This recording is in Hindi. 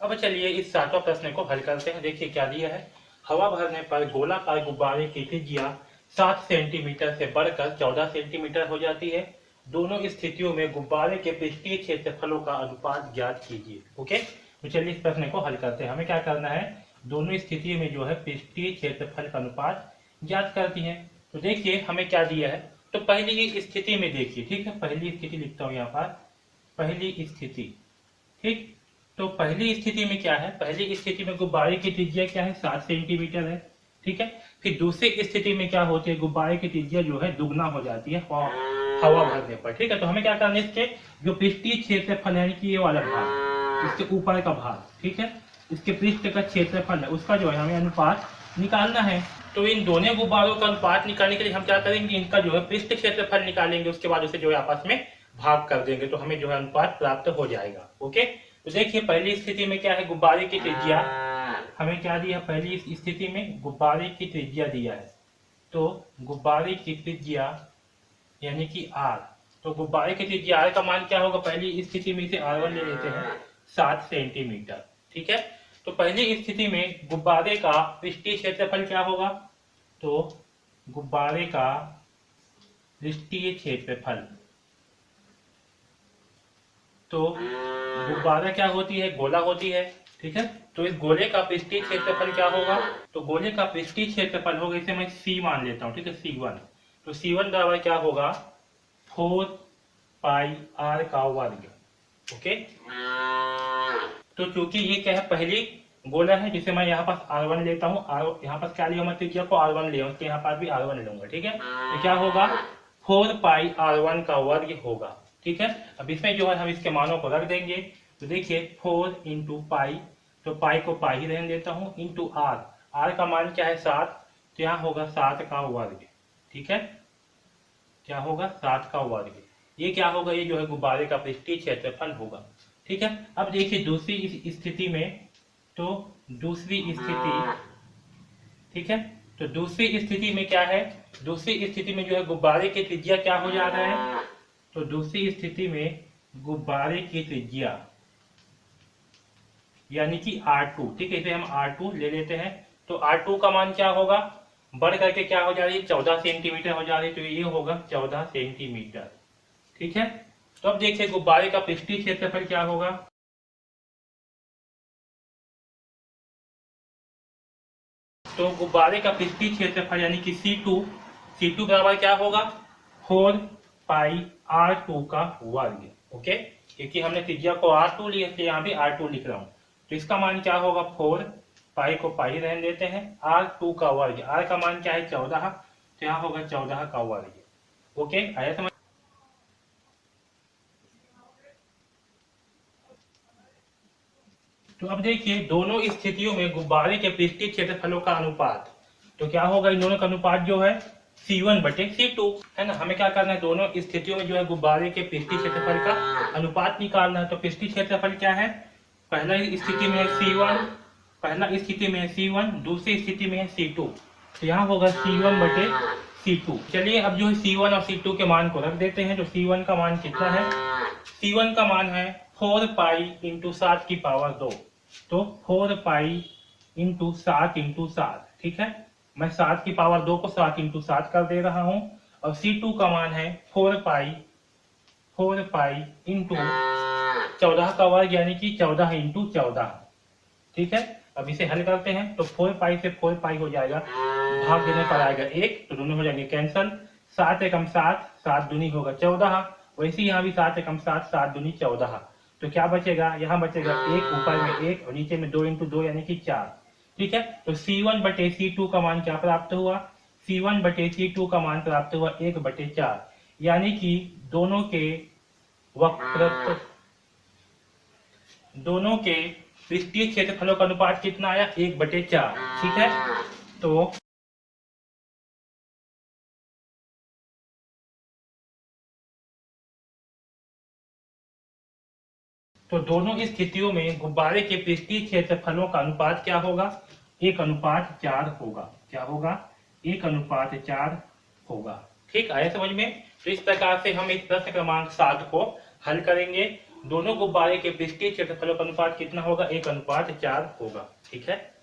अब चलिए इस सातवां प्रश्न को हल करते हैं। देखिए क्या दिया है। हवा भरने पर गोलाकार गुब्बारे की त्रिज्या 7 सेंटीमीटर से बढ़कर 14 सेंटीमीटर हो जाती है। दोनों स्थितियों में गुब्बारे के पृष्ठीय क्षेत्रफलों का अनुपात ज्ञात कीजिए। ओके, तो चलिए इस प्रश्न को हल करते हैं। हमें क्या करना है, दोनों स्थितियों में जो है पृष्ठीय क्षेत्रफल का अनुपात ज्ञात करती है। तो देखिए हमें क्या दिया है। तो पहली स्थिति में देखिए, ठीक है, पहली स्थिति लिखता हूँ यहाँ पर, पहली स्थिति, ठीक। तो पहली स्थिति में क्या है, पहली स्थिति में गुब्बारे की त्रिज्या क्या है, 7 सेंटीमीटर है, ठीक है। फिर दूसरी स्थिति में क्या होती है, गुब्बारे की त्रिज्या जो है दुगना हो जाती है हवा भरने पर, ठीक है। तो हमें क्या करना है, इसके जो पृष्ठीय क्षेत्रफल है कि ये वाला भाग, इसके ऊपर का भाग, ठीक है, इसके पृष्ठ का क्षेत्रफल है उसका जो है हमें अनुपात निकालना है। तो इन दोनों गुब्बारों का अनुपात निकालने के लिए हम क्या करेंगे, इनका जो है पृष्ठ क्षेत्रफल निकालेंगे, उसके बाद उसे जो है आपस में भाग कर देंगे, तो हमें जो है अनुपात प्राप्त हो जाएगा। ओके, तो देखिए पहली स्थिति में क्या है, गुब्बारे की त्रिज्या हमें क्या दिया, पहली स्थिति में गुब्बारे की त्रिज्या दिया है। तो गुब्बारे की त्रिज्या यानी कि आर, तो गुब्बारे की त्रिज्या आर का मान क्या होगा, पहली स्थिति में इसे R1 ले लेते हैं, 7 सेंटीमीटर, ठीक है। तो पहली स्थिति में गुब्बारे का पृष्ठीय क्षेत्रफल क्या होगा, तो गुब्बारे का पृष्ठीय क्षेत्रफल, तो गुब्बारा क्या होती है, गोला होती है, ठीक है। तो इस गोले का पृष्ठीय क्षेत्रफल क्या होगा, तो गोले का पृष्ठीय क्षेत्रफल होगा, इसे मैं C मान लेता हूँ, ठीक है, C1। तो C1 बराबर क्या होगा, 4 पाई R का वर्ग। ओके, तो चूंकि ये क्या है, पहली गोला है जिसे मैं यहाँ पास R1 लेता हूँ, यहाँ पास क्या लिया, मैं त्रिज्या को R1 लिया, उसके यहाँ पास भी R1 लूंगा, ठीक है। तो क्या होगा, 4 पाई R1 का वर्ग होगा, ठीक है। अब इसमें जो है हम इसके मानों को रख देंगे। तो देखिए 4 इंटू पाई, तो पाई को पाई ही रहने देता हूँ, इंटू आर, आर का मान क्या है 7, तो यहाँ होगा 7 का वर्ग, ठीक है, क्या होगा 7 का वर्ग। ये क्या होगा, ये जो है गुब्बारे का पृष्ठीय क्षेत्रफल होगा, ठीक है। अब देखिए दूसरी स्थिति में, तो दूसरी स्थिति, ठीक है, तो दूसरी स्थिति में क्या है, दूसरी स्थिति में जो है गुब्बारे की त्रिज्या क्या हो जा रहा है, तो दूसरी स्थिति में गुब्बारे की त्रिज्या यानी कि R2, ठीक है, इसे हम R2 ले लेते हैं। तो R2 का मान क्या होगा, बढ़ करके क्या हो जा रही है, 14 सेंटीमीटर हो जा रही है, तो ये होगा 14 सेंटीमीटर, ठीक है। तो अब देखिए गुब्बारे का पृष्ठीय क्षेत्रफल क्या होगा, तो गुब्बारे का पृष्ठीय क्षेत्रफल यानी कि C2 बराबर क्या होगा, 4 पाई R2 का वर्ग। ओके, क्योंकि हमने त्रिज्या को R2 लिया, इसलिए यहाँ भी R2 लिख रहा हूँ। तो इसका मान क्या होगा, 4 पाई को पाई रहने देते हैं, R2 का वर्ग, R का मान क्या है 14, तो यहाँ होगा 14 का वर्ग। ओके, आया समझ। तो अब देखिए दोनों स्थितियों में गुब्बारे के पृष्ठीय क्षेत्रफलों का अनुपात, तो क्या होगा, इन दोनों का अनुपात जो है C1 बटे C2 है ना। हमें क्या करना है, दोनों स्थितियों में जो है गुब्बारे के पृष्ठीय क्षेत्रफल का अनुपात निकालना है। तो पृष्ठीय क्षेत्रफल क्या है, पहला स्थिति में है C1, पहला स्थिति में है C1, दूसरी स्थिति में है C2, तो यहाँ होगा C1 बटे C2। चलिए अब जो है C1 और C2 के मान को रख देते हैं। तो C1 का मान कितना है, C1 का मान है 4 पाई इंटू 7 की पावर 2, तो 4 पाई इंटू 7 इंटू 7, ठीक है, मैं 7 की पावर 2 को 7 इंटू 7 कर दे रहा हूं। और C2 का मान है 4 पाई इंटू 14 का वर्ग यानी कि 14 इंटू 14, ठीक है। अब इसे हल करते हैं, तो 4 पाई से 4 पाई हो जाएगा, भाग देने पर आएगा 1, तो दोनों हो जाएंगे कैंसल। 7 एकम 7, 7 दूनी होगा 14, वैसे यहाँ भी 7 एकम 7, 7 दूनी 14, तो क्या बचेगा, यहाँ बचेगा 1, ऊपर में 1 और नीचे में 2 इंटू 2 यानी कि 4, ठीक है। तो C1 बटे C2 का मान क्या प्राप्त हुआ, C1 बटे C2 का मान प्राप्त हुआ 1 बटे 4, यानी कि दोनों के वक्रत्व, दोनों के पृष्ठीय क्षेत्रफलों का अनुपात कितना आया, 1 बटे 4, ठीक है। तो दोनों स्थितियों में गुब्बारे के पृष्ठीय क्षेत्रफलों का अनुपात क्या होगा, 1:4 होगा, क्या होगा, 1:4 होगा, ठीक आया समझ में। तो इस प्रकार से हम इस प्रश्न क्रमांक 7 को हल करेंगे। दोनों गुब्बारे के पृष्ठीय क्षेत्रफलों का अनुपात कितना होगा? 1:4 होगा। ठीक है।